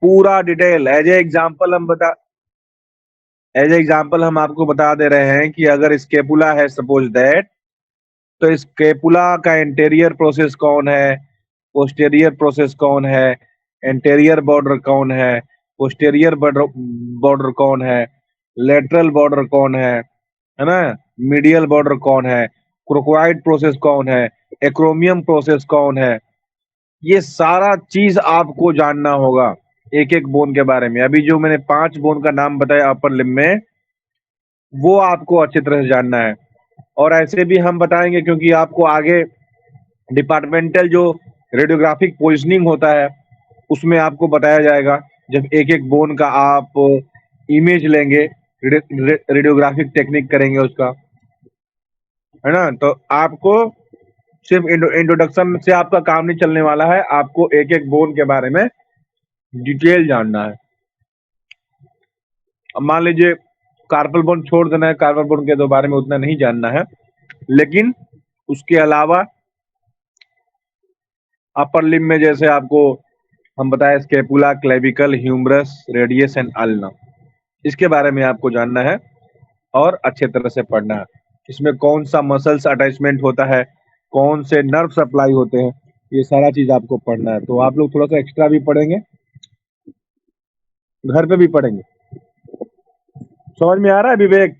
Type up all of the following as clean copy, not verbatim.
पूरा detail as example हम आपको बता दे रहे हैं कि अगर स्केपुला है सपोज दैट, तो स्केपुला का इंटीरियर प्रोसेस कौन है, पोस्टेरियर प्रोसेस कौन है, एंटेरियर बॉर्डर कौन है, पोस्टेरियर बॉर्डर कौन है, लेटरल बॉर्डर कौन है ना, मीडियल बॉर्डर कौन है, क्रोकोइड प्रोसेस कौन है, एक्रोमियम प्रोसेस कौन है, ये सारा चीज आपको जानना होगा एक एक बोन के बारे में। अभी जो मैंने 5 बोन का नाम बताया अपर लिम्ब में, वो आपको अच्छी तरह से जानना है। और ऐसे भी हम बताएंगे क्योंकि आपको आगे डिपार्टमेंटल जो रेडियोग्राफिक पोजिशनिंग होता है उसमें आपको बताया जाएगा, जब एक एक बोन का आप इमेज लेंगे, रेडियोग्राफिक टेक्निक करेंगे उसका, है ना। तो आपको सिर्फ इंट्रोडक्शन से आपका काम नहीं चलने वाला है, आपको एक एक बोन के बारे में डिटेल जानना है। अब मान लीजिए कार्पल बोन छोड़ देना है, कार्पल बोन के बारे में उतना नहीं जानना है, लेकिन उसके अलावा अपर लिम्ब में जैसे आपको हम बताए scapula, clavicle, humerus, radius and ulna, इसके बारे में आपको जानना है और अच्छे तरह से पढ़ना है। इसमें कौन सा मसल्स अटैचमेंट होता है, कौन से नर्व सप्लाई होते हैं, ये सारा चीज आपको पढ़ना है। तो आप लोग थोड़ा सा एक्स्ट्रा भी पढ़ेंगे, घर पे भी पढ़ेंगे। समझ में आ रहा है विवेक?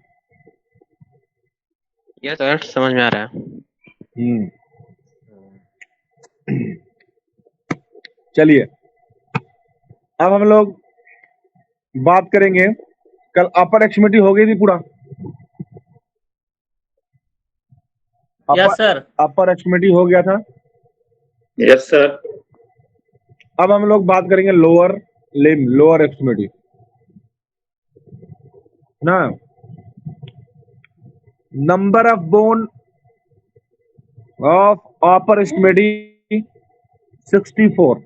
यस सर, समझ में आ रहा है। चलिए अब हम लोग बात करेंगे, कल अपर एक्सट्रीमिटी हो गई थी पूरा, यस सर। अपर एक्सट्रीमिटी हो गया था। Yes sir. अब हम लोग बात करेंगे लोअर लिम्ब, लोअर एक्सट्रीमिटी ना। Number of bone of upper extremity 64,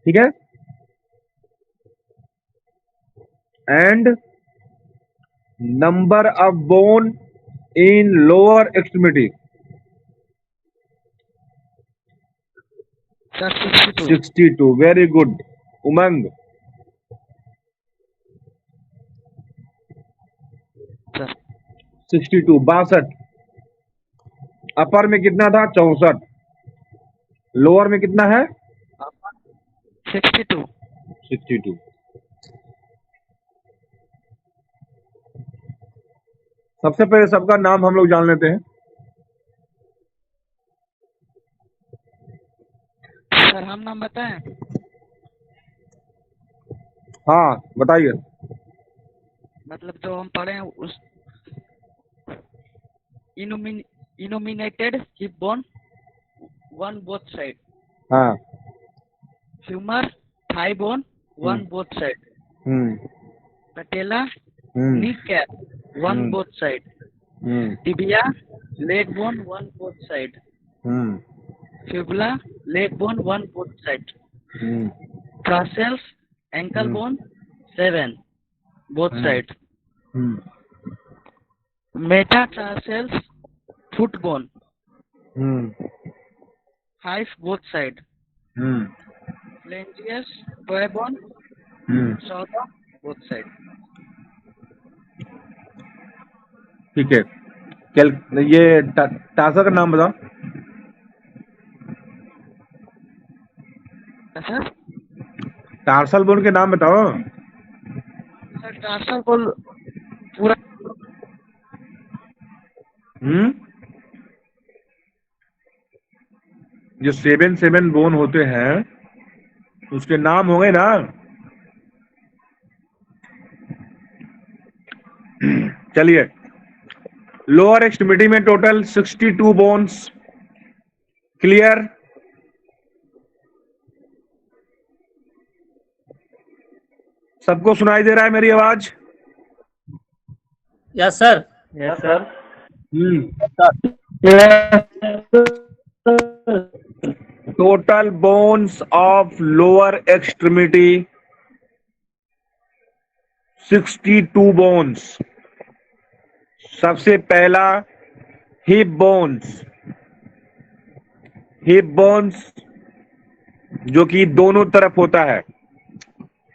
ठीक है, and number of bone in lower extremity 62। Very good Umang. Sir 62, 62। अपर में कितना था? 64। लोअर में कितना है? 62। 62। सबसे पहले सबका नाम हम लोग जान लेते हैं। सर हम नाम बताएं? हाँ बताइए। मतलब जो हम पढ़े हैं उस innominate hip bone one both side, हाँ। Humerus thigh bone one both side, patella knee cap one both side, tibia leg bone one both side, fibula leg bone one both side, tarsals ankle bone 7 both sides, metatarsals foot bone 5 both side, phalangeus toe bone 14 both side। ठीक है, ये tarsal का नाम बताओ। Sir tarsal bone के नाम बताओ। Sir tarsal bone पूरा जो 7 बोन होते हैं उसके नाम होंगे ना। चलिए, लोअर एक्सट्रीमिटी में टोटल 62 बोन्स। क्लियर? सबको सुनाई दे रहा है मेरी आवाज? Yes sir. Yes sir. Total bones of lower extremity 62 bones. सबसे पहला हिप बोन्स। हिप बोन्स जो कि दोनों तरफ होता है,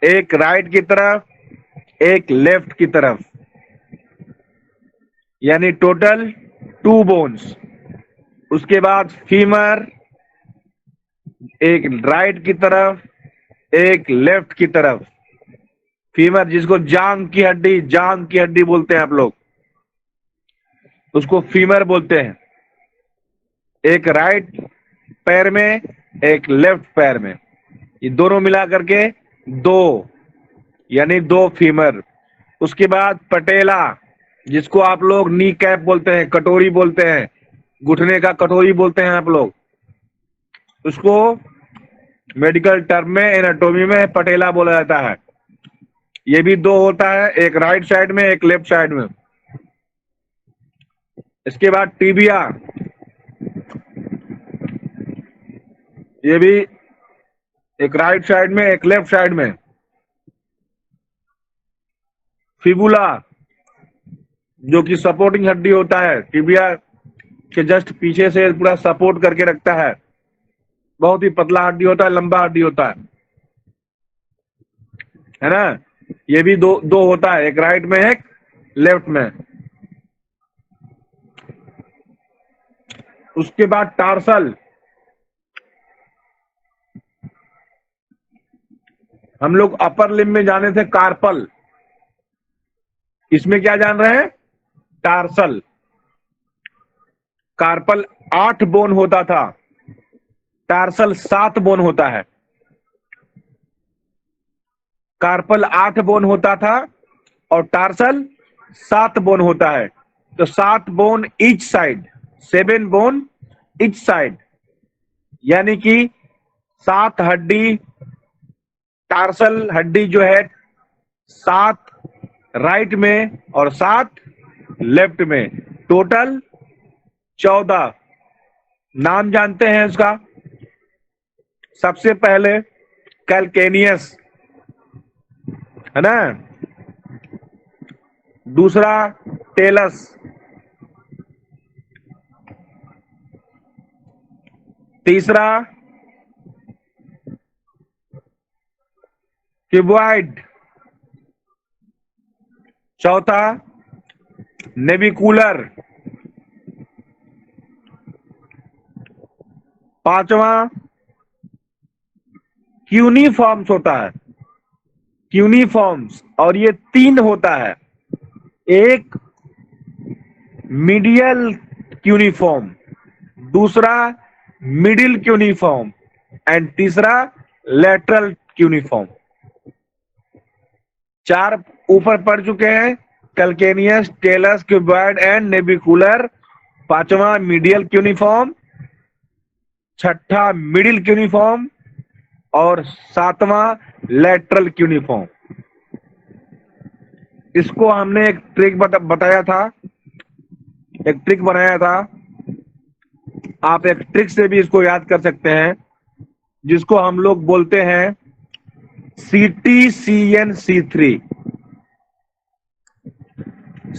एक राइट की तरफ, एक लेफ्ट की तरफ, यानी टोटल 2 बोन्स। उसके बाद फीमर एक राइट की तरफ, एक लेफ्ट की तरफ। फीमर जिसको जांग की हड्डी बोलते हैं आप लोग, उसको फीमर बोलते हैं। एक राइट पैर में, एक लेफ्ट पैर में, ये दोनों मिला करके 2, यानी 2 फीमर। उसके बाद पटेला, जिसको आप लोग नी कैप बोलते हैं, कटोरी बोलते हैं, घुटने का कटोरी बोलते हैं आप लोग, उसको मेडिकल टर्म में, एनाटोमी में पटेला बोला जाता है। ये भी 2 होता है, एक राइट साइड में, एक लेफ्ट साइड में। इसके बाद टिबिया, ये भी एक राइट साइड में, एक लेफ्ट साइड में। फिबुला, जो कि सपोर्टिंग हड्डी होता है, टिबिया के जस्ट पीछे से पूरा सपोर्ट करके रखता है। बहुत ही पतला हड्डी होता है, लंबा हड्डी होता है ना। ये भी दो होता है, एक राइट में, एक लेफ्ट में। उसके बाद टार्सल, हम लोग अपर लिम्ब में जाने थे कार्पल, इसमें क्या जान रहे हैं? टार्सल। कार्पल 8 बोन होता था, टार्सल 7 बोन होता है। कार्पल 8 बोन होता था और टार्सल 7 बोन होता है। तो 7 bone each side, 7 bone each side, यानी कि 7 हड्डी, टार्सल हड्डी जो है 7 राइट में और 7 लेफ्ट में, टोटल 14। नाम जानते हैं इसका? सबसे पहले कैल्केनियस, है ना, दूसरा टेलस, तीसरा क्यूबॉइड, चौथा नेविकुलर, पांचवा क्यूनिफॉर्म्स होता है, क्यूनिफॉर्म्स। और ये 3 होता है, एक मीडियल क्यूनिफॉर्म, दूसरा मिडिल क्यूनिफॉर्म एंड तीसरा लेटरल क्यूनिफॉर्म। 4 ऊपर पढ़ चुके हैं, calcaneus, talus, cuboid and navicular. 5वां मीडियल क्यूनिफॉर्म, 6ठा मिडिल क्यूनिफॉर्म और 7वां लेटरल क्यूनिफॉर्म। इसको हमने एक ट्रिक बताया था, एक ट्रिक बनाया था। आप एक ट्रिक से भी इसको याद कर सकते हैं, जिसको हम लोग बोलते हैं CTCN-C3।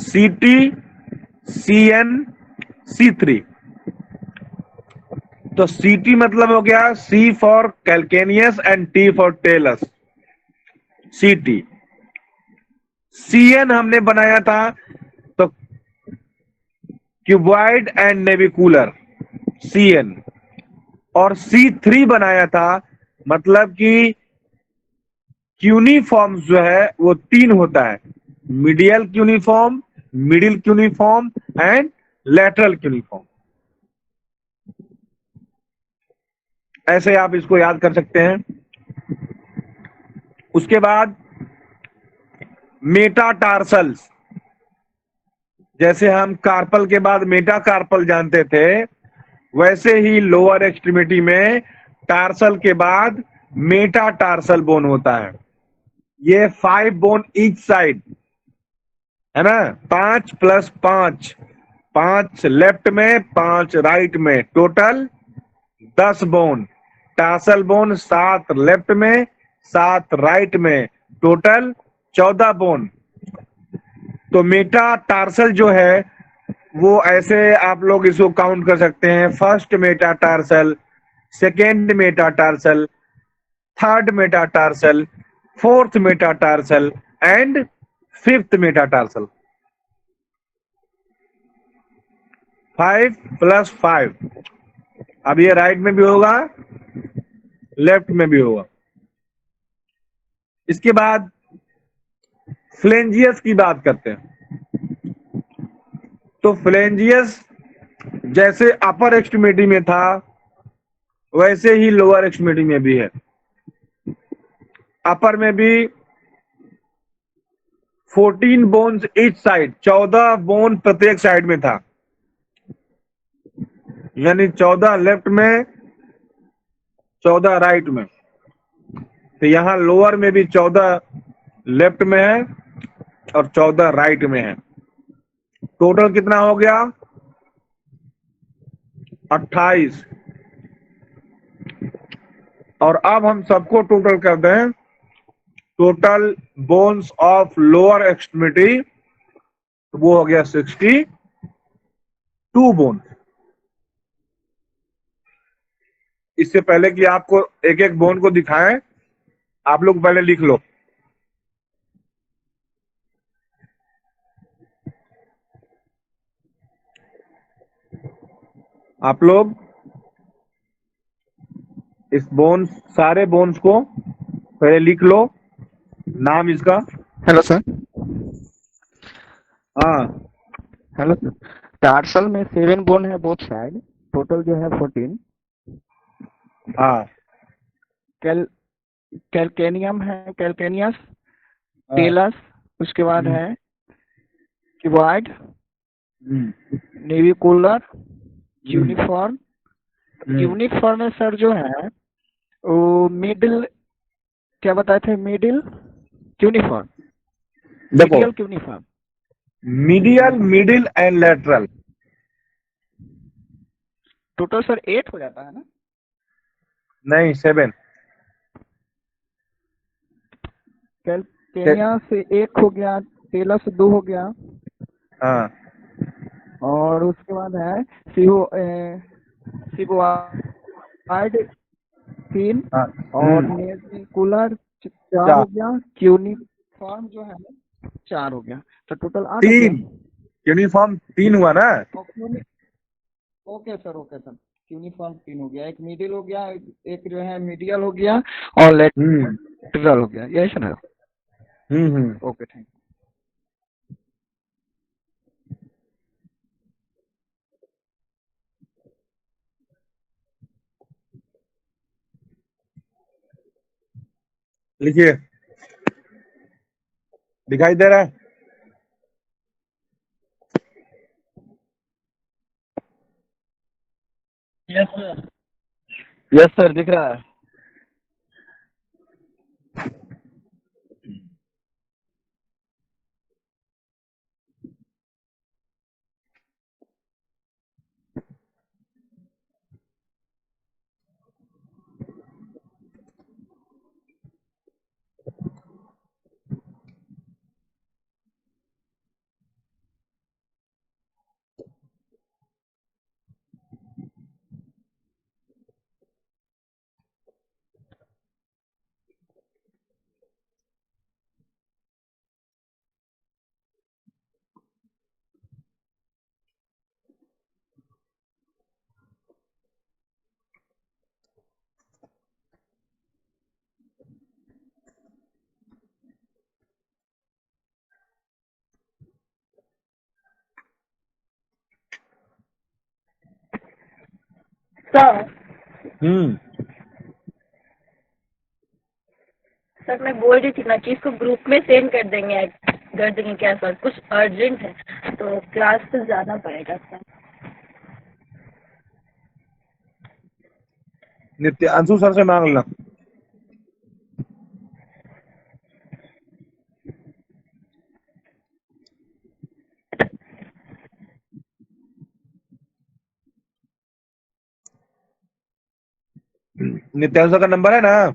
CTCN-C3। तो CT मतलब हो गया C for calcaneus and T for talus, CT। CN हमने बनाया था तो क्यूबॉइड एंड नेविकुलर, CN। और C3 बनाया था, मतलब कि क्यूनिफॉर्म जो है वो 3 होता है, medial cuneiform, middle cuneiform and lateral cuneiform. ऐसे आप इसको याद कर सकते हैं। उसके बाद मेटाटार्सल्स, जैसे हम कार्पल के बाद मेटाकार्पल जानते थे, वैसे ही लोअर एक्सट्रीमिटी में टार्सल के बाद मेटाटार्सल बोन होता है। ये 5 बोन ईच साइड, है ना, 5 + 5, 5 लेफ्ट में, 5 राइट में, total 10 bone. Tarsal bone 7 left में, 7 राइट में, टोटल 14 बोन। तो मेटाटार्सल जो है वो ऐसे आप लोग इसको काउंट कर सकते हैं, first metatarsal, second metatarsal, third metatarsal, fourth metatarsal and fifth metatarsal. 5 + 5. अब ये राइट में भी होगा, लेफ्ट में भी होगा। इसके बाद फ्लेंजियस की बात करते हैं। तो फ्लेंजियस जैसे अपर एक्सट्रीमिटी में था वैसे ही लोअर एक्सट्रीमिटी में भी है। अपर में भी 14 बोन्स ईच साइड, 14 बोन प्रत्येक साइड में था, यानी 14 लेफ्ट में, 14 राइट में। तो यहां लोअर में भी 14 लेफ्ट में है और 14 राइट में है। टोटल कितना हो गया? 28। और अब हम सबको टोटल कर दें। Total bones of lower extremity वो हो गया 62 बोन। इससे पहले कि आपको एक एक बोन को दिखाएं, आप लोग पहले लिख लो। आप लोग इस बोन्स, सारे बोन्स को पहले लिख लो, नाम इसका। Hello sir. हाँ, हेलो सर। टार्सल में 7 बोन है बोथ साइड, टोटल जो है 14। हाँ, कैल्केनियम है, कैल्केनियस, हाँ। टेलस, उसके बाद है क्यूबॉइड, नेविकुलर, यूनिफॉर्म। यूनिफॉर्म में सर जो है वो मिडिल, क्या बताए थे? मिडिल यूनिफॉर्म, देखो, medial uniform. Medial, middle and lateral. Total sir 8 हो जाता है ना? नहीं, 7। कैल्केनिया से 1 हो गया, टेलस से 2 हो गया, हाँ, और उसके बाद है सिबोआइड 3, हाँ। और नेविकुलर 4 हो गया, यूनिफॉर्म जो है 4 हो गया, तो टोटल 8 हो 3 गया। यूनिफॉर्म 3 हुआ ना? Okay sir, okay sir. Uniform 3 हो गया, एक मिडिल हो गया, एक जो है मीडियल हो गया, और लेटरल हो गया, यही सर है। Okay, thank you. लिखिए, दिखाई दे रहा है? Yes sir. यस सर, दिख रहा है। सर हम्म सर मैं बोल रही थी ना कि इसको ग्रुप में सेंड कर देंगे क्या सर? कुछ अर्जेंट है तो क्लास से ज़्यादा पड़ेगा सर। नित्यांशु सर से मांग लेना। नित्यांशु का नंबर है ना?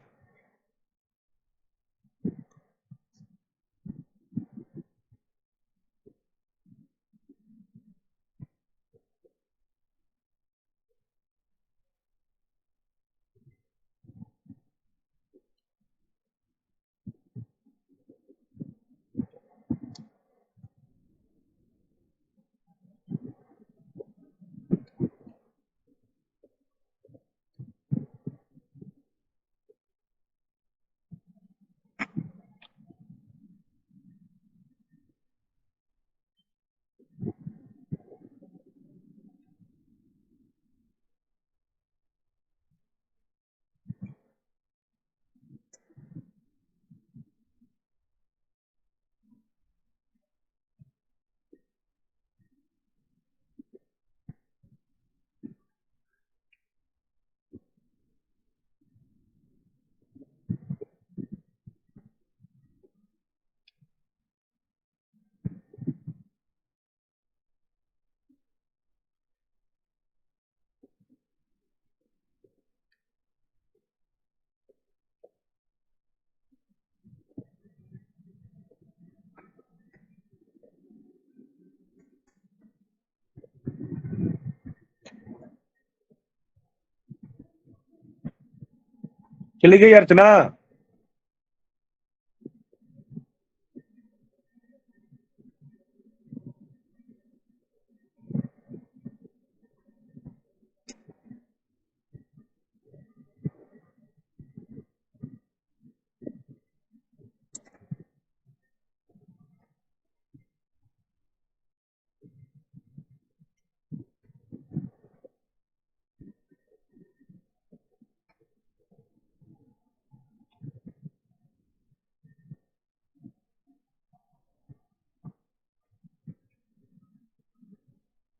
चली गई अर्चना?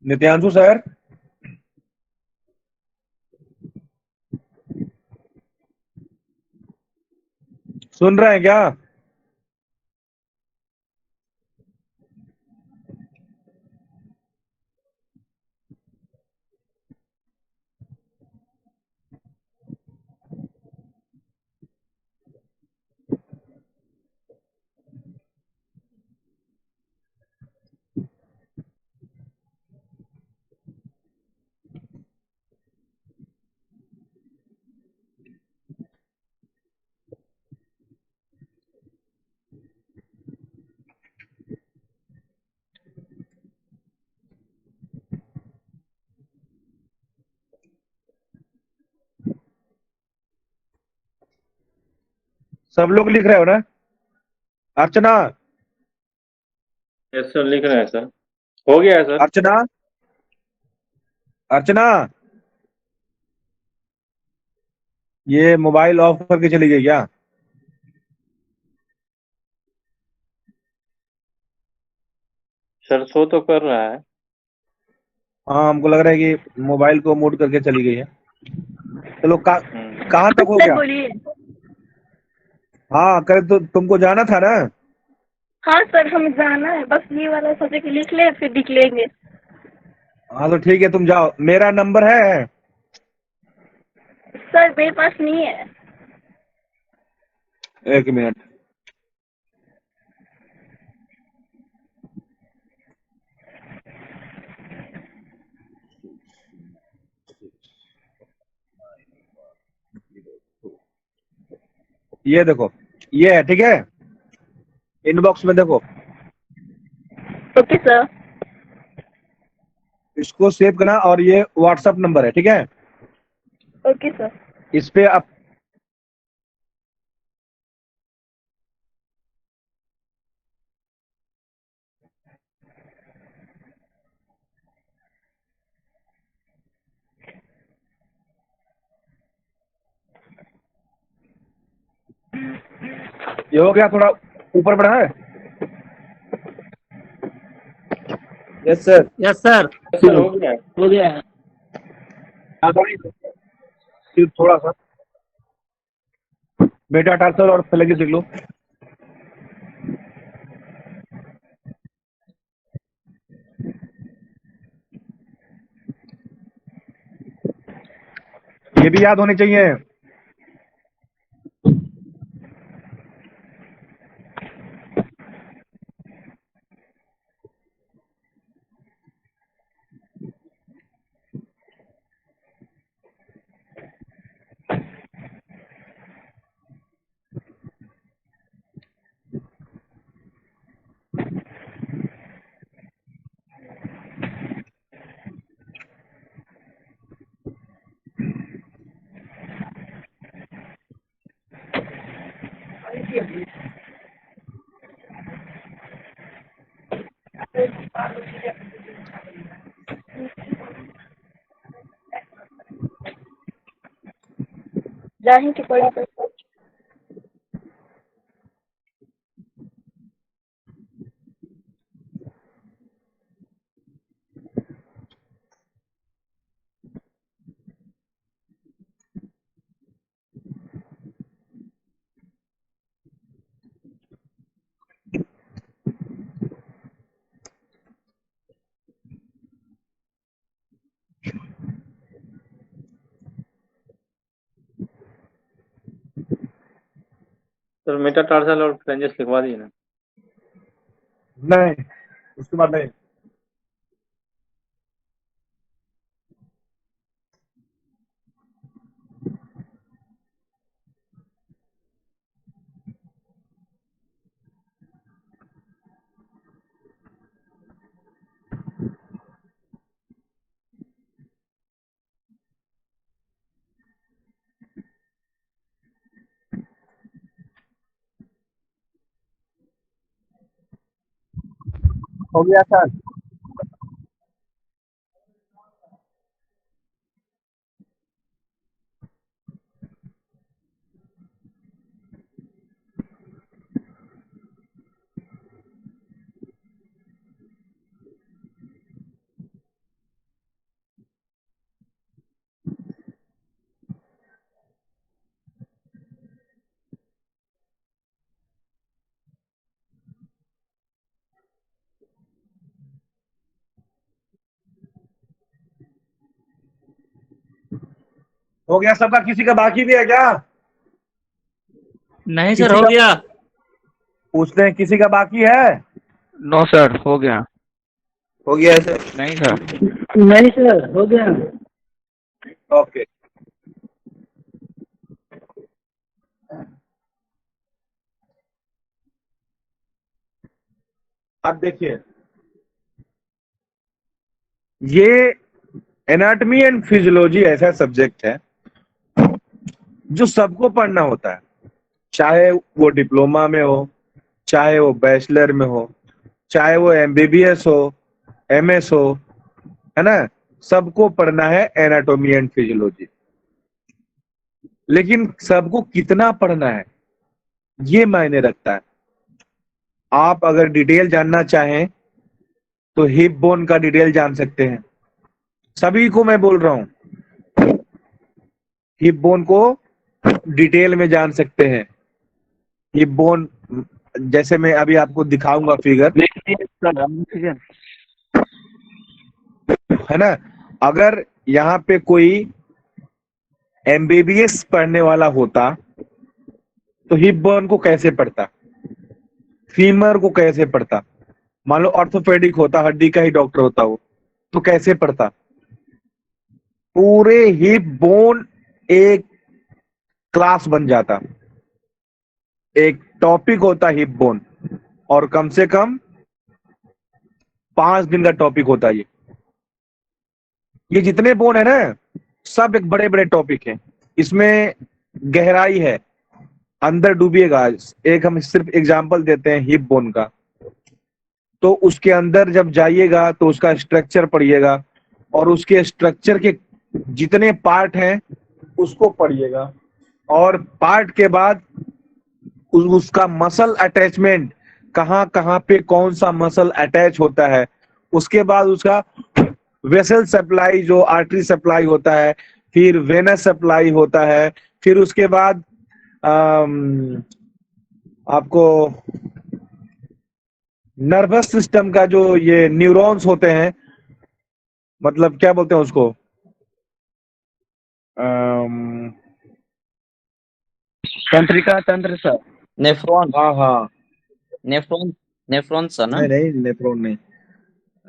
नित्यांशु सर, सुन रहे हैं क्या? सब लोग लिख रहे हो ना? अर्चना, यस सर, लिख रहे हैं सर। हो गया है सर। अर्चना, अर्चना, ये मोबाइल ऑफ करके चली गई क्या? सर शो तो कर रहा है। हाँ, हमको लग रहा है कि मोबाइल को म्यूट करके चली गई है। चलो, कहाँ तक हो सर गया? बोलिए। हाँ, करे तो तुमको जाना था ना? हाँ सर, हमें जाना है, बस ये वाला सब्जेक्ट लिख ले फिर निकलेंगे। हाँ तो ठीक है, तुम जाओ। मेरा नंबर है? सर मेरे पास नहीं है। एक मिनट। ये देखो, ये है, ठीक है? इनबॉक्स में देखो, ओके सर। इसको सेव करना, और ये व्हाट्सएप नंबर है, ठीक है? Okay sir. इस पे आप ये हो गया, थोड़ा ऊपर बढ़ा है? Yes sir. Yes sir. Sir हो गया है। हो गया है। सिर्फ थोड़ा सा मेटा टार्सर और फ्लेगी देख लो। ये भी याद होनी चाहिए। जाही की पड़ी पर। सर मेटा टार्सल और फ्रेंजेस लिखवा दिए ना। नहीं, उसके बाद नहीं। हो गया सर? हो गया सबका? किसी का बाकी भी है क्या? नहीं किसी सर, हो का गया। पूछते हैं, किसी का बाकी है? नो सर, हो गया। हो गया सर? नहीं सर। नहीं सर, हो गया। ओके। अब देखिए, ये एनाटॉमी एंड फिजियोलॉजी ऐसा सब्जेक्ट है जो सबको पढ़ना होता है, चाहे वो डिप्लोमा में हो, चाहे वो बैचलर में हो, चाहे वो एमबीबीएस हो, एमएस हो, है ना? सबको पढ़ना है एनाटॉमी एंड फिजियोलॉजी। लेकिन सबको कितना पढ़ना है ये मायने रखता है। आप अगर डिटेल जानना चाहें तो हिप बोन का डिटेल जान सकते हैं। सभी को मैं बोल रहा हूं, हिप बोन को डिटेल में जान सकते हैं। हिप बोन, जैसे मैं अभी आपको दिखाऊंगा फिगर, है ना? अगर यहाँ पे कोई एमबीबीएस पढ़ने वाला होता तो हिप बोन को कैसे पढ़ता, फीमर को कैसे पढ़ता? मान लो ऑर्थोपेडिक होता, हड्डी का ही डॉक्टर होता वो, तो कैसे पढ़ता? पूरे हिप बोन एक क्लास बन जाता, एक टॉपिक होता हिप बोन, और कम से कम 5 दिन का टॉपिक होता है ये जितने बोन है ना, सब एक बड़े बड़े टॉपिक हैं। इसमें गहराई है, अंदर डूबिएगा। एक हम सिर्फ एग्जांपल देते हैं हिप बोन का, तो उसके अंदर जब जाइएगा तो उसका स्ट्रक्चर पढ़िएगा, और उसके स्ट्रक्चर के जितने पार्ट हैं उसको पढ़िएगा, और पार्ट के बाद उसका मसल अटैचमेंट, कहाँ कहाँ पे कौन सा मसल अटैच होता है, उसके बाद उसका वेसल सप्लाई, जो आर्टरी सप्लाई होता है, फिर वेनस सप्लाई होता है, फिर उसके बाद आपको नर्वस सिस्टम का जो ये न्यूरॉन्स होते हैं, मतलब क्या बोलते हैं उसको, तंत्रिका तंत्र सर। नेफ्रॉन हाँ हाँ, नेफ्रॉन नेफ्रॉन सर ना? नहीं नहीं, नेफ्रॉन नहीं,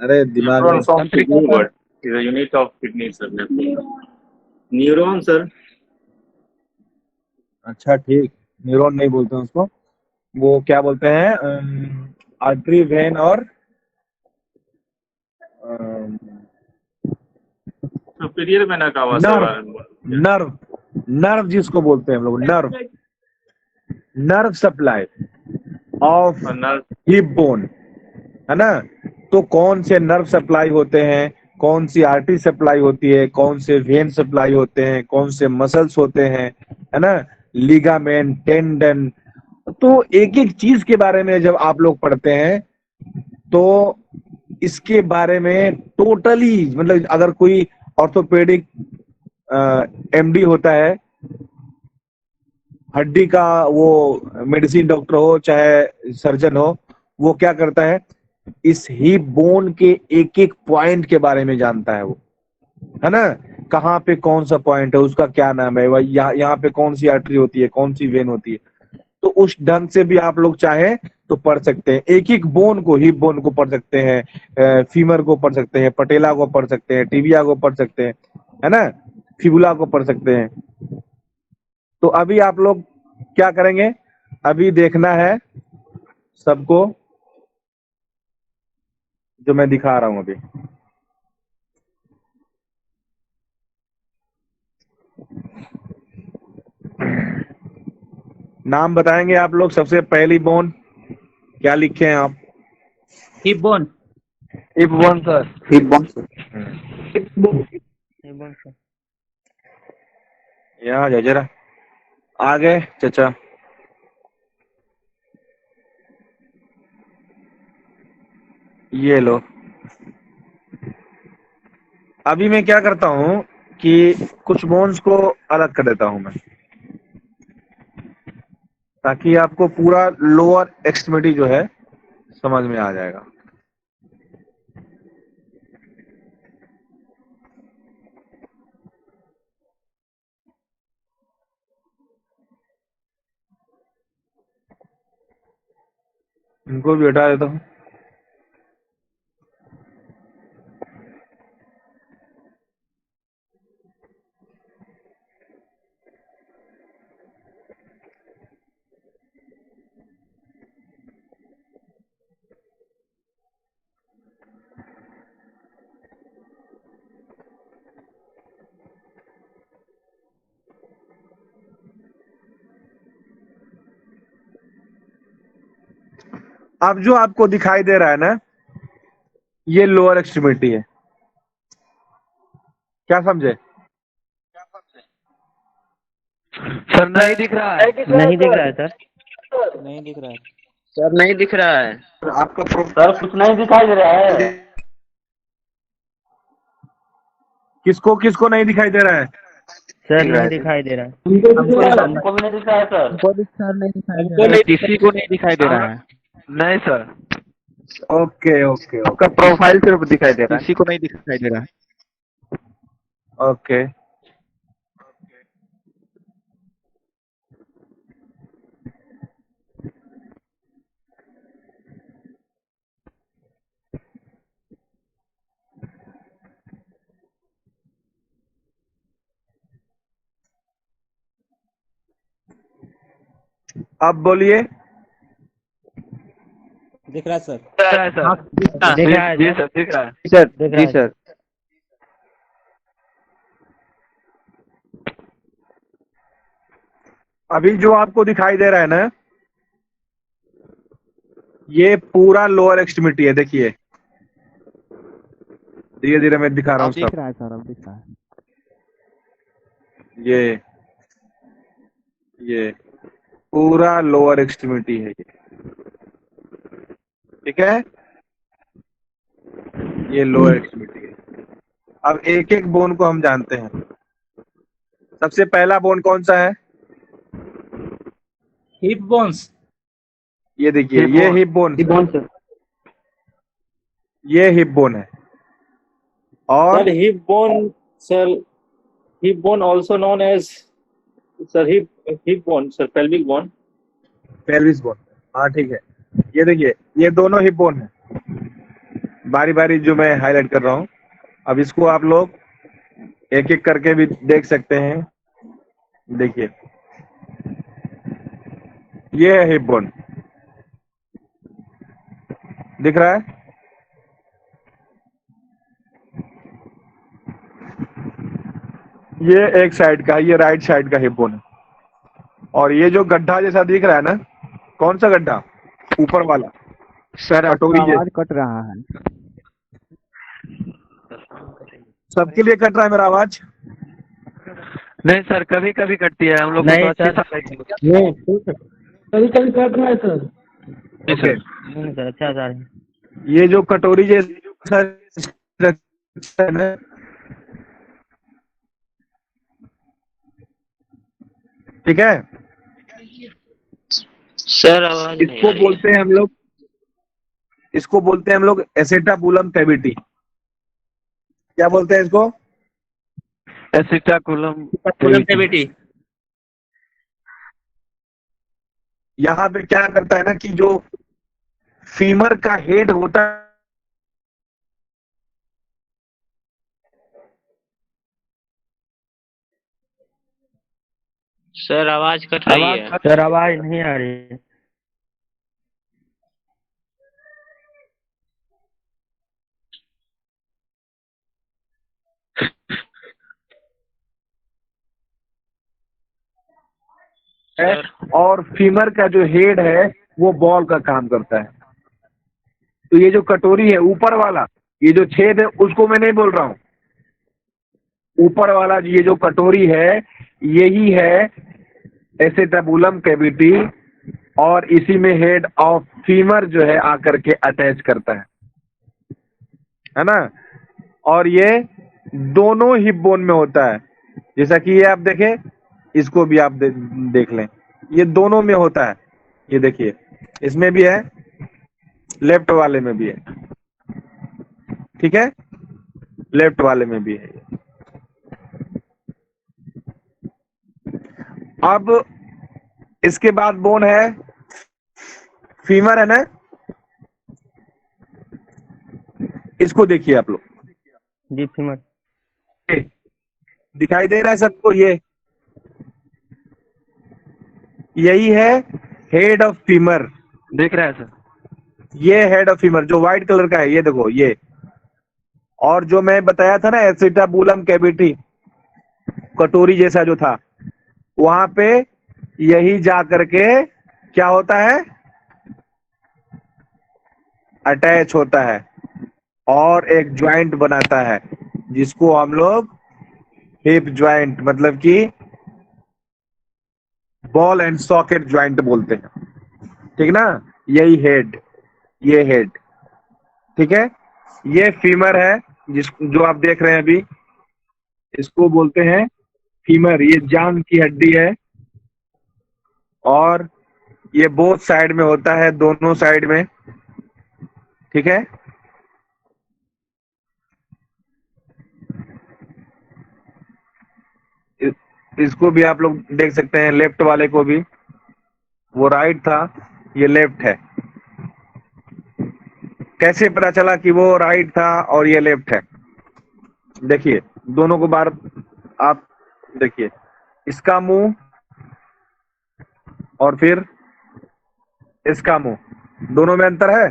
अरे दिमाग Nephron में। from तंत्रिका kidney, but is a unit of kidney, sir. Neuron, sir. अच्छा ठीक, न्यूरॉन नहीं बोलते हैं उसको, वो क्या बोलते हैं, आर्टरी, वेन और Superior vena cava, nerve, sir. Nerve, nerve जिसको बोलते हैं हम लोग, nerve, nerve supply of Nerve. Hip bone, है ना? तो कौन से नर्व सप्लाई होते हैं, कौन सी आर्टरी सप्लाई होती है, कौन से वेन सप्लाई होते हैं, कौन से मसल्स होते हैं, है ना? Ligament, tendon. तो एक एक चीज के बारे में जब आप लोग पढ़ते हैं तो इसके बारे में टोटली, मतलब अगर कोई ऑर्थोपेडिक एमडी होता है, हड्डी का वो मेडिसिन डॉक्टर हो चाहे सर्जन हो, वो क्या करता है, इस हिप बोन के एक एक पॉइंट के बारे में जानता है वो, है ना? कहाँ पे कौन सा पॉइंट है, उसका क्या नाम है, यहाँ पे कौन सी आर्टरी होती है, कौन सी वेन होती है। तो उस ढंग से भी आप लोग चाहें तो पढ़ सकते हैं, एक एक बोन को, हिप बोन को पढ़ सकते हैं, फीमर को पढ़ सकते हैं, पटेला को पढ़ सकते हैं, टिबिया को पढ़ सकते हैं, है ना? फिबुला को पढ़ सकते हैं। तो अभी आप लोग क्या करेंगे, अभी देखना है सबको जो मैं दिखा रहा हूं अभी। नाम बताएंगे आप लोग, सबसे पहली बोन क्या लिखे हैं आप? Hip bone. Hip bone sir. Hip bone sir. यहाँ जा जरा आगे चाचा। ये लो। अभी मैं क्या करता हूँ कि कुछ बोन्स को अलग कर देता हूं मैं, ताकि आपको पूरा लोअर एक्सट्रीमिटी जो है समझ में आ जाएगा। इनको भी हटा देता हूँ। अब जो आपको दिखाई दे रहा है ना, ये लोअर एक्सट्रीमिटी है। क्या समझे? सर नहीं दिख रहा है। नहीं दिख रहा है सर। नहीं दिख रहा है सर। नहीं दिख रहा है आपका सर। कुछ नहीं दिखाई दे रहा है। किसको किसको नहीं दिखाई दे रहा है? सर नहीं दिखाई दे रहा है। हमको भी नहीं दिख रहा है सर। हमको नहीं, किसी को नहीं दिखाई दे रहा है। नहीं सर, ओके ओके आपका प्रोफाइल सिर्फ दिखाई दे रहा है, किसी को नहीं दिखाई दे रहा है। ओके। अब बोलिए। दिख रहा है सर। दिख रहा है सर। दिख रहा है जी सर। सर, दिख रहा है। सर दिख रहा जी है सर। अभी जो आपको दिखाई दे रहा है ना, ये पूरा लोअर एक्सट्रीमिटी है। देखिए धीरे धीरे मैं दिखा रहा हूँ अब दिख सब। रहा है सर, अब दिख रहा है। ये पूरा लोअर एक्सट्रीमिटी है ये, ठीक है। ये लोअर एक्सट्रीमिटी है। अब एक एक बोन को हम जानते हैं। सबसे पहला बोन कौन सा है? Hip bones. ये देखिए, हिप ये bone. Hip bone, hip bone sir. ये हिप बोन है। और sir hip bone, sir hip bone also known as sir hip bone, sir pelvic bone. Pelvis bone, हाँ ठीक है। ये देखिए, ये दोनों हिप बोन है। बारी बारी जो मैं हाईलाइट कर रहा हूँ, अब इसको आप लोग एक एक करके भी देख सकते हैं। देखिए ये है हिप बोन, दिख रहा है। ये एक साइड का, ये राइट साइड का हिप बोन है। और ये जो गड्ढा जैसा दिख रहा है ना, कौन सा गड्ढा? ऊपर वाला सर कटोरी आपका जैसा। आवाज कट रहा है। सबके लिए कट रहा है मेरा आवाज? नहीं सर, कभी कभी कटती है, हम लोग को नहीं तो अच्छी सर। कभी कभी कट रहा है सर। जी ओके। सर। नहीं सर, अच्छा सर। ये जो कटोरी जैसा structure है ना, ठीक है, सर आवाज नहीं इसको आ रही है। बोलते हैं हम लोग, इसको बोलते हैं हम लोग एसेटाबुलम कैविटी। क्या बोलते हैं इसको? एसिटाकुलम कैविटी। यहाँ पे क्या करता है ना कि जो फीमर का हेड होता है, सर आवाज कट रही है। सर आवाज नहीं आ रही है। और फीमर का जो हेड है वो बॉल का काम करता है। तो ये जो कटोरी है ऊपर वाला, ये जो छेद है उसको मैं नहीं बोल रहा हूं, ऊपर वाला ये जो कटोरी है यही है एसेटाबुलम कैविटी, और इसी में हेड ऑफ फीमर जो है आकर के अटैच करता है ना। और ये दोनों हिप बोन में होता है, जैसा कि ये आप देखें, इसको भी आप देख लें, ये दोनों में होता है। ये देखिए इसमें भी है, लेफ्ट वाले में भी है, ठीक है, लेफ्ट वाले में भी है। अब इसके बाद बोन है फीमर, है ना। इसको देखिए आप लोग, जी फीमर दिखाई दे रहा है सबको, ये यही है हेड ऑफ फीमर, दिख रहा है सर। ये हेड ऑफ फीमर जो व्हाइट कलर का है, ये देखो ये। और जो मैं बताया था ना एसिटाबुलम कैविटी, कटोरी जैसा जो था, वहां पे यही जा करके क्या होता है, अटैच होता है और एक ज्वाइंट बनाता है जिसको हम लोग हिप ज्वाइंट मतलब कि बॉल एंड सॉकेट ज्वाइंट बोलते हैं, ठीक ना। यही हेड, ये हेड, ठीक है। ये फीमर है जो आप देख रहे हैं अभी, इसको बोलते हैं फीमर। ये जांघ की हड्डी है और ये बोथ साइड में होता है, दोनों साइड में, ठीक है। इसको भी आप लोग देख सकते हैं, लेफ्ट वाले को भी, वो राइट था, ये लेफ्ट है। कैसे पता चला कि वो राइट था और ये लेफ्ट है? देखिए दोनों को बार आप देखिए, इसका मुंह और फिर इसका मुंह, दोनों में अंतर है।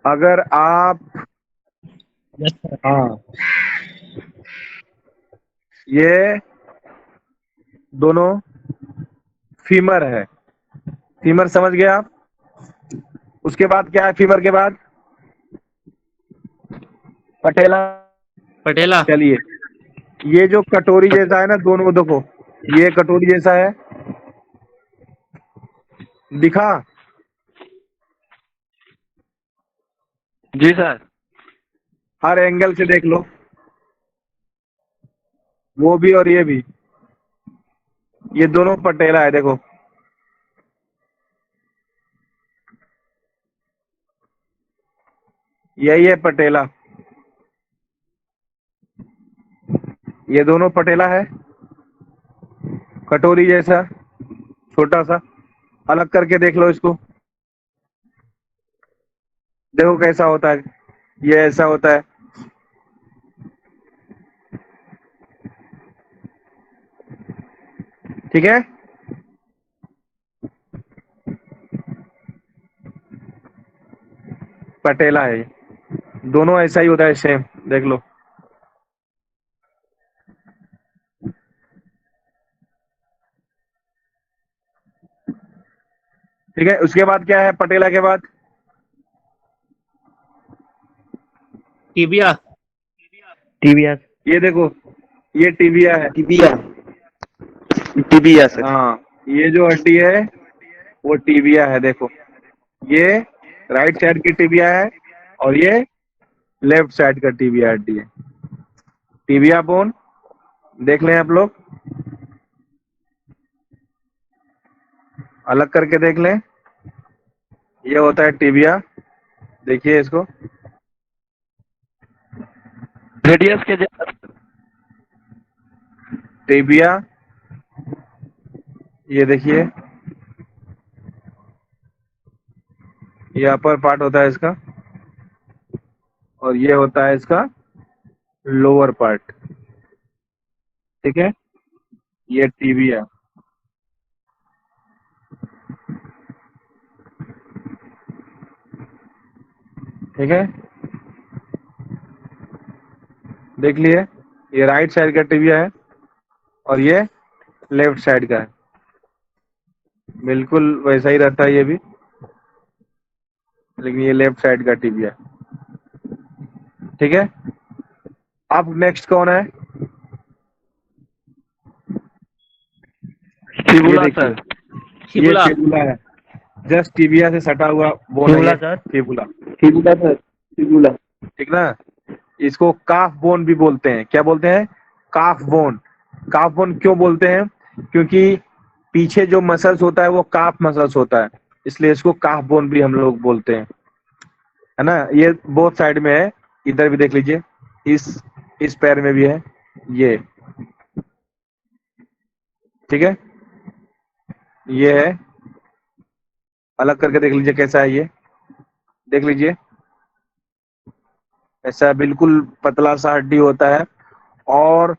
अगर आप हाँ, ये दोनों फीमर है, फीमर समझ गए आप। उसके बाद क्या है फीमर के बाद? पटेला। पटेला चलिए, ये जो कटोरी जैसा है ना, दोनों देखो, ये कटोरी जैसा है, दिखा? जी सर। हर एंगल से देख लो, वो भी और ये भी, ये दोनों पटेला है, देखो। यही है पटेला, ये दोनों पटेला है, कटोरी जैसा छोटा सा। अलग करके देख लो इसको, देखो कैसा होता है, ये ऐसा होता है, ठीक है। पटेला है, दोनों ऐसा ही होता है, सेम, देख लो। ठीक है, उसके बाद क्या है पटेला के बाद? टिबिया टिबिया ये देखो, ये टिबिया है। Tibia tibia sir. हाँ, ये जो हड्डी है वो टिबिया है, देखो। ये राइट साइड की टिबिया है और ये लेफ्ट साइड का टिबिया हड्डी है। टिबिया बोन देख लें आप लोग, अलग करके देख लें, ये होता है टिबिया, देखिए इसको, रेडियस के टिबिया, ये देखिए, ये अपर पार्ट होता है इसका और ये होता है इसका लोअर पार्ट, ठीक है। ये टिबिया, ठीक है, देख लिए। ये राइट साइड का टिबिया है और ये लेफ्ट साइड का है, बिल्कुल वैसा ही रहता है ये भी, लेकिन ये लेफ्ट साइड का टिबिया। ठीक है, अब नेक्स्ट कौन है? ये फिबुला देखिए, सर। ये फिबुला। फिबुला है, जस्ट टिबिया से सटा हुआ बोन है फिबुला ये sir. Fibula. Fibula sir, fibula. ठीक ना, इसको काफ बोन भी बोलते हैं। क्या बोलते हैं? काफ बोन। काफ बोन क्यों बोलते हैं? क्योंकि पीछे जो मसल्स होता है वो काफ मसल्स होता है, इसलिए इसको काफ बोन भी हम लोग बोलते हैं, है ना। ये बोथ साइड में है, इधर भी देख लीजिए, इस पैर में भी है ये। ठीक है, ये है, अलग करके देख लीजिए कैसा है ये, देख लीजिए, ऐसा बिल्कुल पतला सा हड्डी होता है, और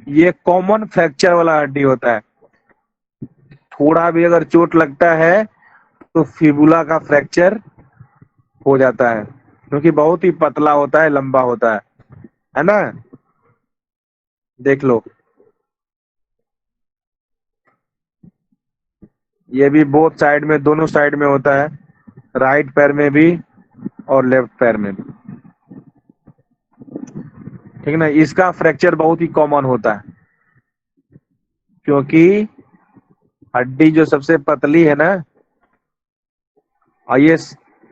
ये कॉमन फ्रैक्चर वाला हड्डी होता है। थोड़ा भी अगर चोट लगता है तो फिबुला का फ्रैक्चर हो जाता है, क्योंकि बहुत ही पतला होता है, लंबा होता है ना। देख लो, ये भी बोथ साइड में, दोनों साइड में होता है, राइट पैर में भी और लेफ्ट पैर में भी। ठीक है ना, इसका फ्रैक्चर बहुत ही कॉमन होता है, क्योंकि हड्डी जो सबसे पतली है ना, और ये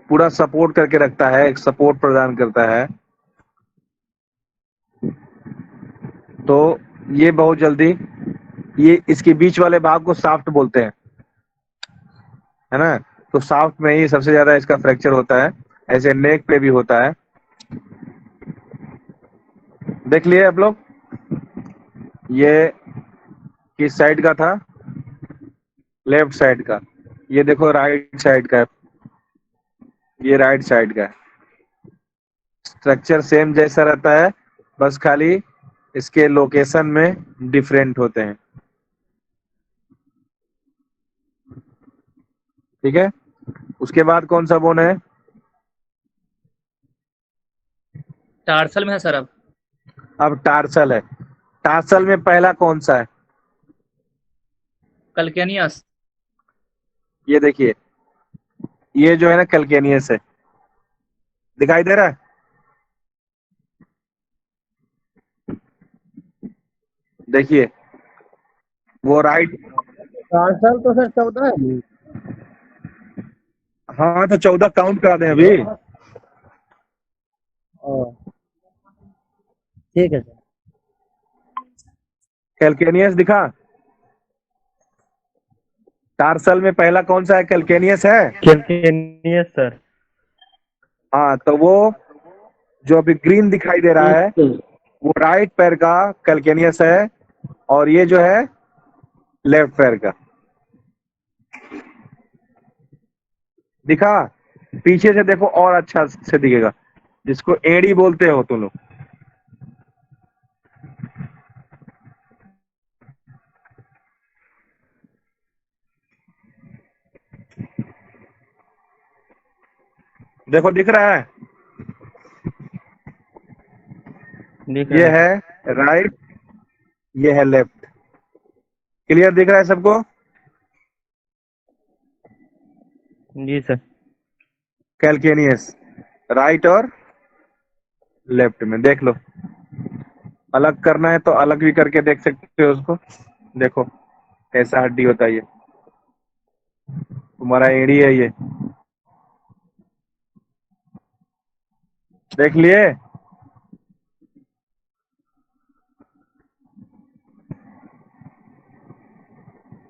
पूरा सपोर्ट करके रखता है, एक सपोर्ट प्रदान करता है, तो ये बहुत जल्दी, ये इसके बीच वाले भाग को शाफ्ट बोलते हैं, है ना। तो शाफ्ट में ही सबसे ज्यादा इसका फ्रैक्चर होता है, ऐसे नेक पे भी होता है। देख लिए आप लोग, ये किस साइड का था? लेफ्ट साइड का। ये देखो राइट साइड का है, ये राइट साइड का है। स्ट्रक्चर सेम जैसा रहता है, बस खाली इसके लोकेशन में डिफरेंट होते हैं। ठीक है, उसके बाद कौन सा बोन है? टार्सल में है सर। अब टार्सल है। टार्सल में पहला कौन सा है? कल्केनियस। ये देखिए, ये जो है ना कैल्केनियस है, दिखाई दे रहा है? देखिए, वो राइट। टार्सल तो सर 14 है। हाँ, तो 14 काउंट करा दें अभी। ठीक है सर। कैल्केनियस दिखा? टार्सल में पहला कौन सा है? कैल्केनियस है। कल्केनियस सर। हाँ, तो वो जो अभी ग्रीन दिखाई दे रहा है वो राइट पैर का कैल्केनियस है, और ये जो है लेफ्ट पैर का। दिखा? पीछे से देखो और अच्छा से दिखेगा, जिसको एड़ी बोलते हो तुम लोग। देखो, दिख रहा है? ये है राइट, ये है लेफ्ट। क्लियर दिख रहा है सबको? जी सर। कैल्केनियस राइट और लेफ्ट में, देख लो। अलग करना है तो अलग भी करके देख सकते हो उसको। देखो कैसा हड्डी होता है ये, तुम्हारा एड़ी है ये, देख लिए?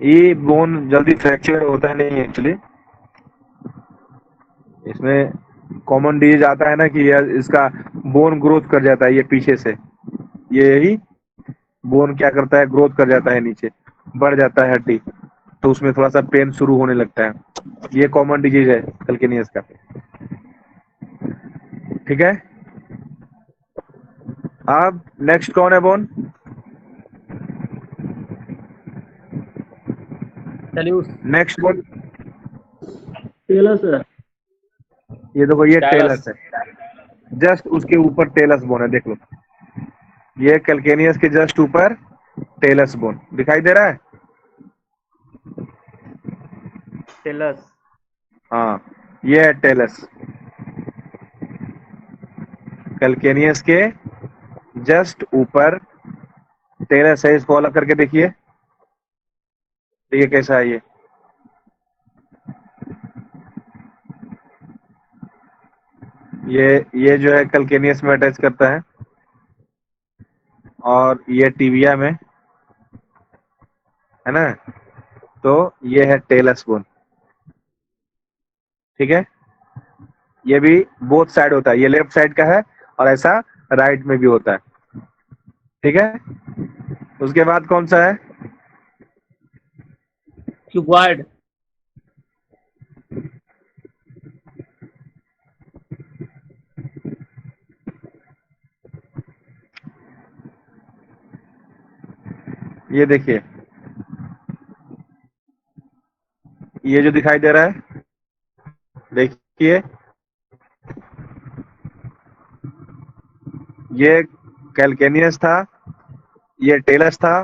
ये बोन जल्दी फ्रैक्चर होता नहीं एक्चुअली, इसमें कॉमन डिजीज आता है ना कि इसका बोन ग्रोथ कर जाता है, ये पीछे से, ये यही बोन क्या करता है, ग्रोथ कर जाता है, नीचे बढ़ जाता है हड्डी, तो उसमें थोड़ा सा पेन शुरू होने लगता है। ये कॉमन डिजीज है कैल्केनियस का। ठीक है, अब नेक्स्ट कौन है बोन? टेल्यूस। नेक्स्ट बोन, टेलस है। ये देखो, ये टेलस। टेलस है, जस्ट उसके ऊपर टेलस बोन है, देख लो। ये कैल्केनियस के जस्ट ऊपर टेलस बोन दिखाई दे रहा है? टेलस। हाँ, ये है टेलस। कैल्केनियस के जस्ट ऊपर टेलस है। इसको अलग करके देखिए, देखिए कैसा है ये जो है कैल्केनियस में अटैच करता है, और ये टिबिया में है ना। तो ये है टेलस बोन, ठीक है। ये भी बोथ साइड होता है, ये लेफ्ट साइड का है और ऐसा राइट में भी होता है, ठीक है। उसके बाद कौन सा है? क्यूबॉइड। ये देखिए, ये जो दिखाई दे रहा है, देखिए ये कैल्केनियस था, ये टेलस था,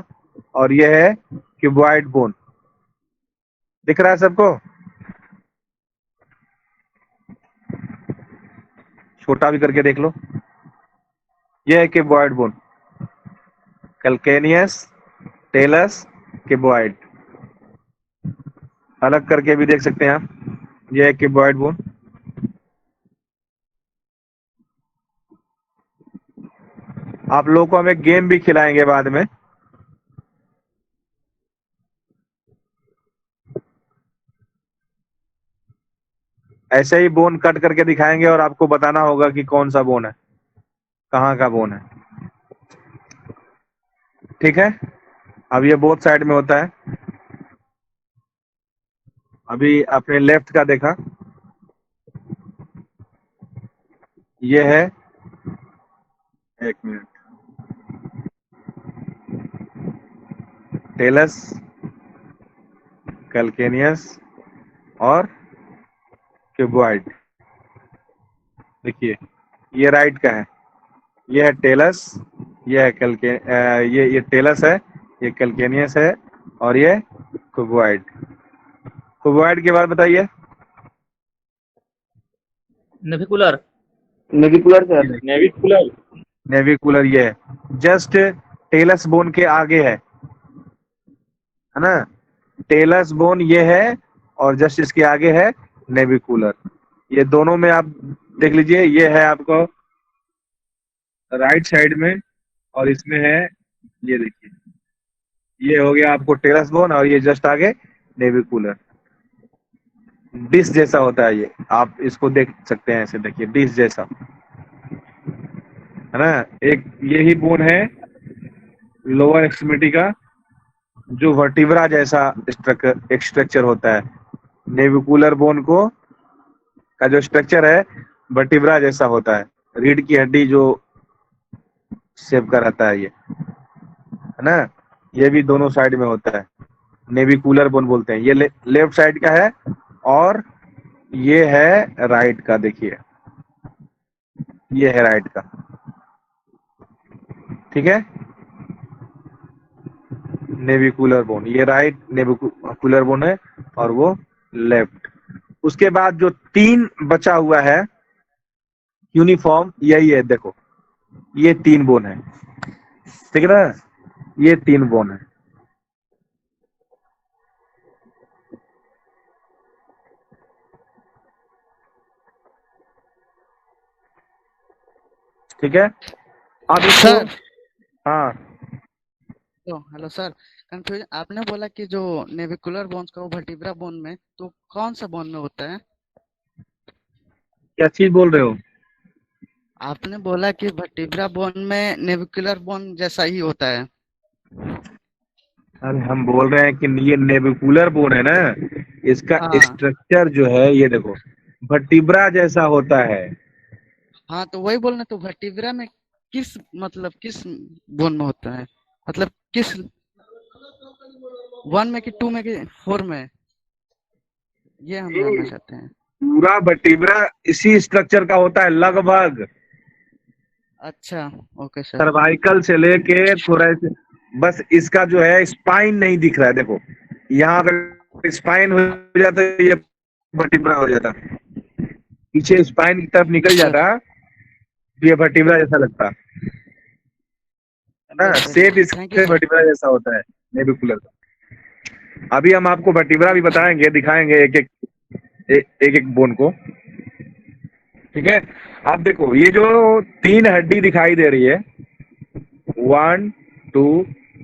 और ये है क्यूबॉइड बोन। दिख रहा है सबको? छोटा भी करके देख लो। ये है cuboid bone, calcaneus, talus, cuboid. अलग करके भी देख सकते हैं आप, ये है क्यूबॉइड बोन। आप लोगों को हम एक गेम भी खिलाएंगे बाद में। ऐसे ही बोन कट करके दिखाएंगे और आपको बताना होगा कि कौन सा बोन है, कहाँ का बोन है, ठीक है। अब ये बोथ साइड में होता है। अभी आपने लेफ्ट का देखा, ये है, एक मिनट, टेलस, कैल्केनियस और क्यूबॉइड। देखिए ये राइट का है, ये है टेलस, ये है ये टेलस है, ये कैल्केनियस है, और ये क्यूबॉइड। क्यूबॉइड के बाद बताइए। Navicular. Navicular sir, navicular. Navicular ये है, जस्ट टेलस बोन के आगे है ना। टेलस बोन ये है और जस्ट इसके आगे है नेविकुलर। ये दोनों में आप देख लीजिए, ये है आपको राइट साइड में, और इसमें है, ये देखिए, ये हो गया आपको टेलस बोन, और ये जस्ट आगे नेविकुलर। डिश जैसा होता है ये, आप इसको देख सकते हैं ऐसे, देखिए डिश जैसा है ना। एक यही बोन है लोअर एक्सट्रीमिटी का, जो वर्टिब्रा जैसा स्ट्रक्चर होता है। नेविकुलर बोन को का जो स्ट्रक्चर है वर्टिब्रा जैसा होता है, रीढ़ की हड्डी जो शेप का रहता है ये, है ना। ये भी दोनों साइड में होता है, नेविकुलर बोन बोलते हैं। ये लेफ्ट साइड का है, और ये है राइट का। देखिए ये है राइट का, ठीक है। नेविकुलर बोन, ये राइट नेविकुलर बोन है, और वो लेफ्ट। उसके बाद जो 3 बचा हुआ है यूनिफॉर्म, यही है, देखो ये 3 बोन है, ठीक है ना। ये 3 बोन है, ठीक है। अब इसको, सर, हाँ तो हेलो सर, कंफ्यूजन आपने बोला कि जो नेविकुलर बोन्स का वो वर्टिब्रा बोन में, तो कौन सा बोन में होता है? क्या चीज बोल रहे हो? आपने बोला कि वर्टिब्रा बोन में नेविकुलर बोन जैसा ही होता है। अरे हम बोल रहे हैं कि ये नेविकुलर बोन है ना, इसका हाँ स्ट्रक्चर जो है ये देखो वर्टिब्रा जैसा होता है। हाँ, तो वही बोलना, तो वर्टिब्रा में किस किस बोन में होता है, मतलब किस 1 में कि 2 में कि 4 में, ये हम जानना चाहते हैं। पूरा वर्टिब्रा इसी स्ट्रक्चर का होता है लगभग, अच्छा, ओके सर। सर्वाइकल से लेके थोड़ा बस इसका जो है स्पाइन नहीं दिख रहा है। देखो यहाँ अगर स्पाइन हो जाता है ये वर्टिब्रा हो जाता, पीछे स्पाइन की तरफ निकल जाता ये वर्टिब्रा जैसा लगता है ना, yes sir, shape thank you इसका सर। वर्टिब्रा जैसा होता है नेविकुलर का। अभी हम आपको वर्टिब्रा भी बताएंगे, दिखाएंगे एक एक बोन को, ठीक है। आप देखो ये जो 3 हड्डी दिखाई दे रही है, 1 2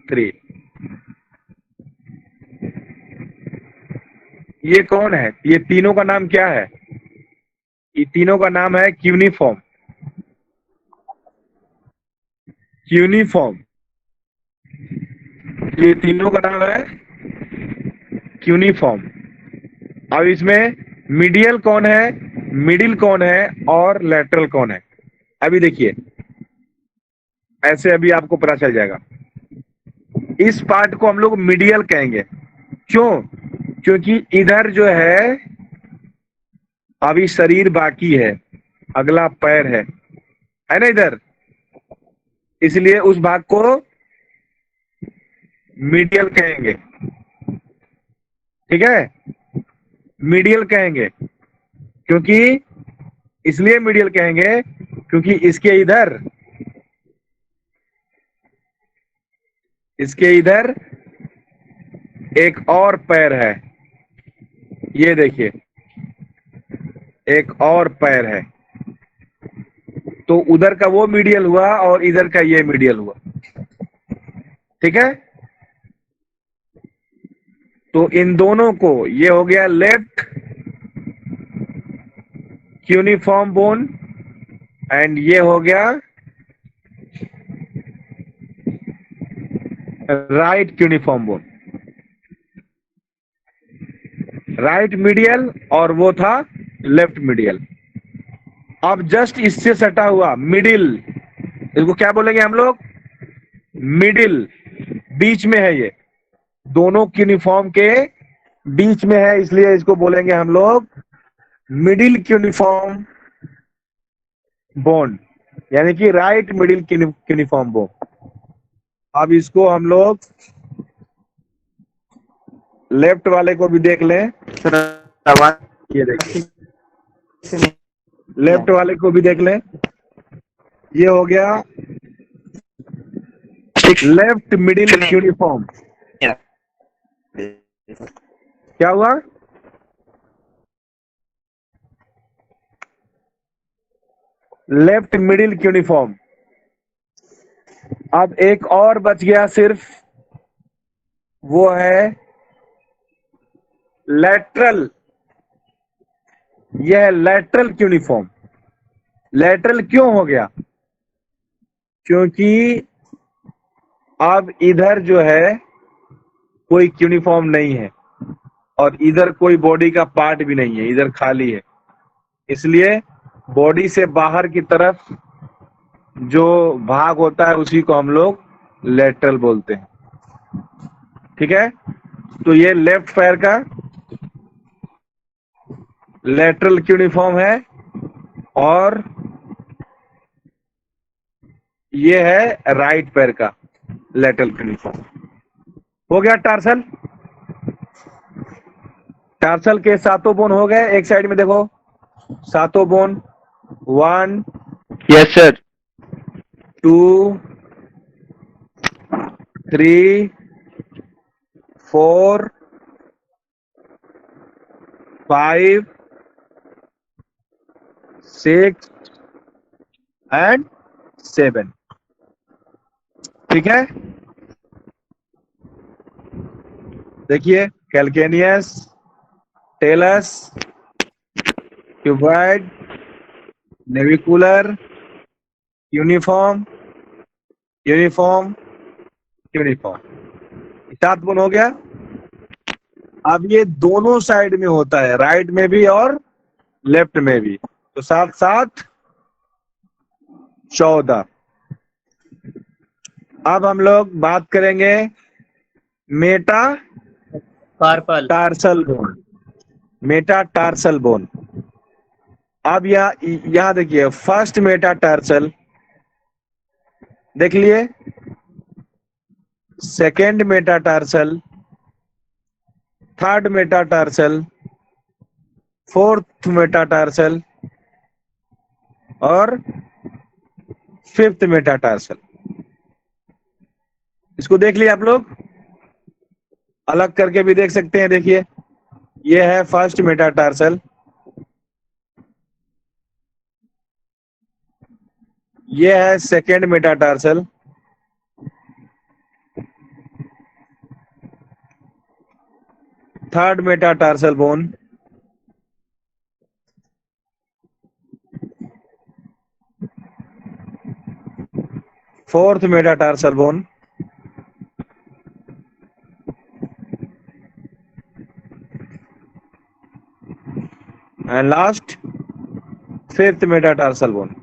3, ये कौन है? ये तीनों का नाम क्या है? ये तीनों का नाम है क्यूनिफॉर्म। क्यूनिफॉर्म, ये तीनों का नाम है क्यूनिफॉर्म। अब इसमें मीडियल कौन है, मिडिल कौन है और लेटरल कौन है? अभी देखिए, ऐसे अभी आपको पता चल जाएगा। इस पार्ट को हम लोग मीडियल कहेंगे। क्यों? क्योंकि इधर जो है अभी शरीर बाकी है, अगला पैर है ना इधर, इसलिए उस भाग को मीडियल कहेंगे, ठीक है। मीडियल कहेंगे क्योंकि, इसलिए मीडियल कहेंगे क्योंकि इसके इधर एक और पैर है, ये देखिए एक और पैर है, तो उधर का वो मीडियल हुआ और इधर का ये मीडियल हुआ, ठीक है। तो इन दोनों को, ये हो गया लेफ्ट क्यूनिफॉर्म बोन एंड ये हो गया right cuneiform bone. Right medial और वो था लेफ्ट मीडियल। अब जस्ट इससे सटा हुआ मिडिल, इसको क्या बोलेंगे हम लोग? मिडिल, बीच में है, ये दोनों क्यूनिफॉर्म के बीच में है, इसलिए इसको बोलेंगे हम लोग मिडिल क्यूनिफॉर्म बोन, यानी कि राइट मिडिल क्यूनिफॉर्म बोन। अब इसको हम लोग लेफ्ट वाले को भी देख लें, ये देखिए लेफ्ट वाले को भी देख लें, ये हो गया लेफ्ट मिडिल क्यूनिफॉर्म। क्या हुआ? Left middle cuneiform. अब एक और बच गया सिर्फ, वो है लैटरल। यह लैटरल क्यूनिफॉर्म। लैटरल क्यों हो गया? क्योंकि अब इधर जो है कोई क्यूनिफॉर्म नहीं है और इधर कोई बॉडी का पार्ट भी नहीं है, इधर खाली है, इसलिए बॉडी से बाहर की तरफ जो भाग होता है उसी को हम लोग लेटरल बोलते हैं, ठीक है। तो ये लेफ्ट पैर का लेटरल क्यूनिफॉर्म है और ये है राइट पैर का लेटरल क्यूनिफॉर्म। हो गया टार्सल। टार्सल के 7 बोन हो गए, एक साइड में देखो 7 बोन, 1 यस सर 2 3 4 5 6 एंड 7, ठीक है। देखिए calcaneus, talus, cuboid, navicular, uniform, uniform, uniform, 7 bone हो गया। अब ये दोनों साइड में होता है, राइट में भी और लेफ्ट में भी, तो 7 7 14। अब हम लोग बात करेंगे metacarpal tarsal bone. Metatarsal bone. अब यहाँ देखिए, फर्स्ट मेटा टार्सल देख लिए, second metatarsal, third metatarsal, fourth metatarsal और 5th मेटाटार्सल। इसको देख लिया आप लोग, अलग करके भी देख सकते हैं। देखिए ये है 1st मेटाटार्सल, ये है 2nd metatarsal, third metatarsal bone, fourth metatarsal bone, and last 5th metatarsal bone.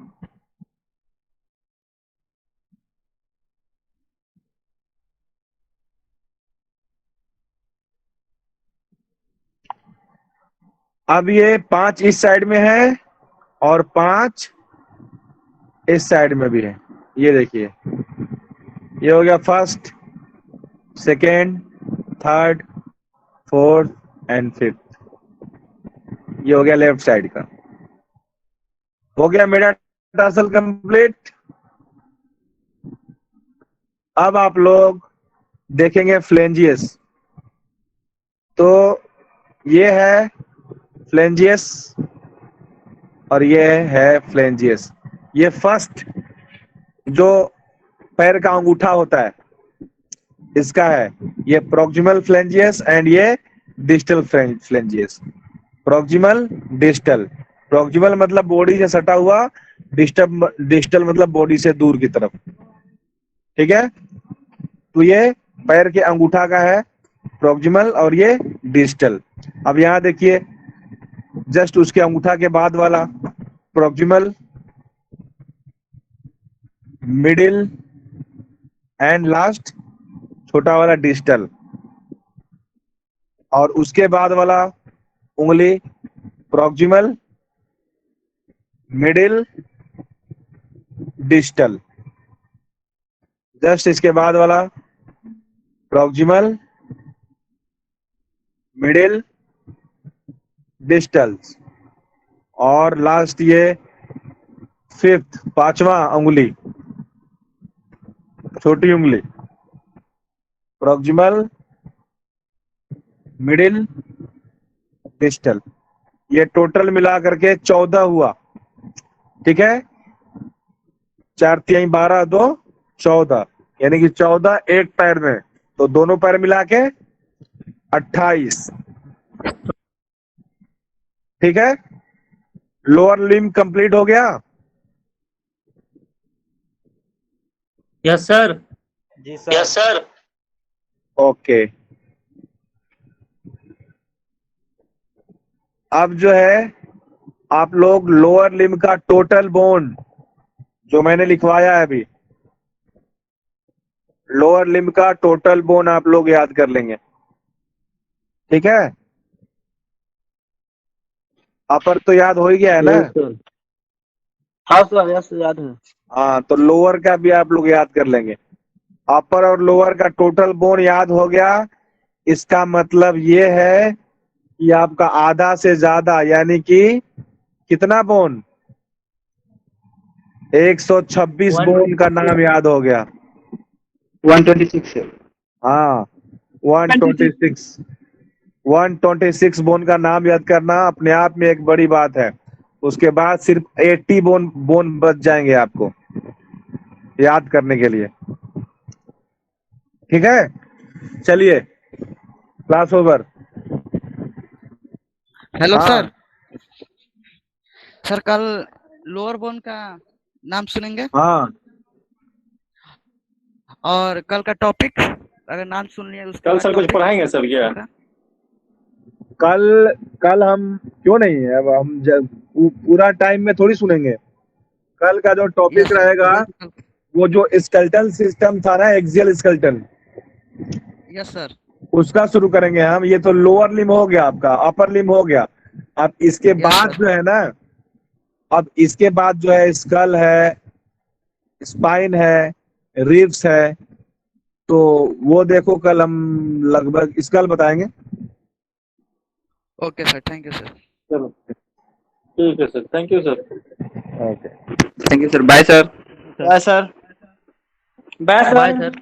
अब ये 5 इस साइड में है और 5 इस साइड में भी है। ये देखिए, ये हो गया 1st, 2nd, 3rd, 4th and 5th। ये हो गया लेफ्ट साइड का। हो गया मेटाटार्सल कंप्लीट। अब आप लोग देखेंगे फ्लेंजियस। तो ये है फ्लेंजियस और ये है फ्लेंजियस। ये फर्स्ट जो पैर का अंगूठा होता है इसका है, ये प्रॉक्सिमल फ्लेंजियस एंड ये distal phalanges. Proximal, distal. Proximal मतलब बॉडी से सटा हुआ, डिस्टल मतलब बॉडी से दूर की तरफ। ठीक है, तो ये पैर के अंगूठा का है प्रॉक्सिमल और ये डिस्टल। अब यहाँ देखिए, जस्ट उसके अंगूठा के बाद वाला प्रॉक्सिमल, मिडिल एंड लास्ट छोटा वाला डिस्टल, और उसके बाद वाला उंगली प्रॉक्सिमल, मिडिल, डिस्टल। जस्ट इसके बाद वाला प्रॉक्सिमल, मिडिल, डिस्टल, और लास्ट ये 5th 5वां उंगली, छोटी उंगली प्रॉक्सिमल, मिडिल, डिस्टल। ये टोटल मिला करके 14 हुआ। ठीक है, 4 3 12 2 14, यानी कि 14 एक पैर में, तो दोनों पैर मिला के 28। ठीक है, लोअर लिम्ब कंप्लीट हो गया। Yes sir. जी सर। Yes sir. ओके, अब जो है आप लोग लोअर लिम्ब का टोटल बोन जो मैंने लिखवाया है अभी, लोअर लिम्ब का टोटल बोन आप लोग याद कर लेंगे। ठीक है, अपर तो याद हो ही गया है ना। हाँ सर, यस याद है। हाँ, तो लोअर का भी आप लोग याद कर लेंगे। अपर और लोअर का टोटल बोन याद हो गया, इसका मतलब ये है कि आपका आधा से ज्यादा, यानी कि कितना बोन, 126 बोन का नाम याद हो गया। 126 है। हाँ, 126 बोन का नाम याद करना अपने आप में एक बड़ी बात है। उसके बाद सिर्फ 80 बोन बच जाएंगे आपको याद करने के लिए। ठीक है, चलिए, क्लास ओवर। हेलो हाँ। सर। सर कल लोअर बोन का नाम सुनेंगे हाँ, और कल का टॉपिक अगर नाम सुन लिया उसके कल बाद सर कुछ topic पढ़ाएंगे सर क्या? कल हम क्यों नहीं है, अब हम पूरा टाइम में थोड़ी सुनेंगे। कल का जो टॉपिक Yes, sir. रहेगा कल- वो जो स्केलेटल सिस्टम था ना, एक्सियल स्केलेटन, यस सर। उसका शुरू करेंगे हम। ये तो लोअर लिम हो गया आपका, अपर लिम हो गया। अब इसके Yes, बाद sir. जो है ना, अब इसके बाद जो है स्कल है, स्पाइन है, रिब्स है, तो वो देखो कल हम लगभग स्कल बताएंगे। Okay sir, thank you sir. चलो ठीक है sir, thank you sir. Okay, thank you sir, bye sir. Bye sir bye bye sir sir